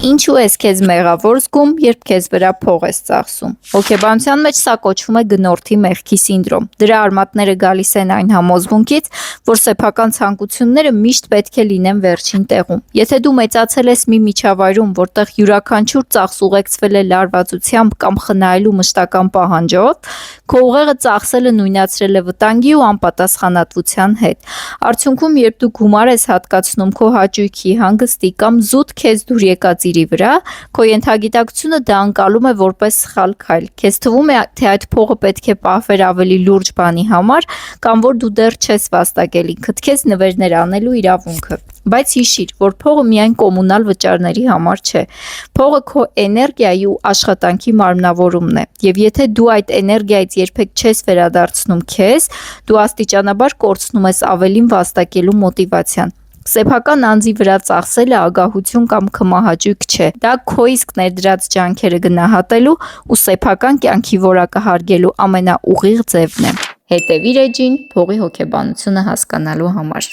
Ինչու ես քեզ մեղավոր զգում, երբ քեզ վրա փող ես ծախսում։ Հոգեբանության մեջ սա կոչվում է գնորդի մեղքի սինդրոմ։ Դրա արմատները գալիս են այն համոզմունքից, որ սեփական ցանկությունները միշտ պետք է լինեն վերջին տեղում։ Եթե դու մեծացել ես մի միջավայրում, որտեղ յուրաքանչյուր ծախս ուղեկցվել է լարվածությամբ կամ խնայելու մշտական պահանջով, քո ուղեղը ծախսելը նույնացրել է վտանգի ու անպատասխանատվության հետ։ Արդյունքում, երբ դու գումար ես հատկացնում քո հաճույքի, հանգստի կամ զուտ քեզ դուր եկած իրի վրա, քո ենթագիտակցությունը դա անցալում է որպես սխալ քայլ։ Քեզ թվում է, թե այդ փողը պետք է պահվեր ավելի լուրջ բանի համար, կամ որ դու դեռ չես վաստակել ինքդ քեզ նվերներ անելու իրավունքը։ Բայց հիշիր, որ փողը միայն կոմունալ վճարների համար չէ։ Փողը քո էներգիայի ու աշխատանքի մարմնավորումն է։ Եվ եթե դու այդ էներգիայից երբեք չես վերադարձնում քեզ, դու աստիճանաբար կորցնում ես ավելին վաստակելու մոտիվացիան։ Սեփական անձի վրա ծախսելը ագահություն կամ քմահաճույք չէ։ Դա քո իսկ ներդրած ջանքերը գնահատելու ու սեփական կյանքի որակը հարգելու ամենաուղիղ ձևն է։ Հետևիր էջին փողի հոգեբանությունը հասկանալու համար։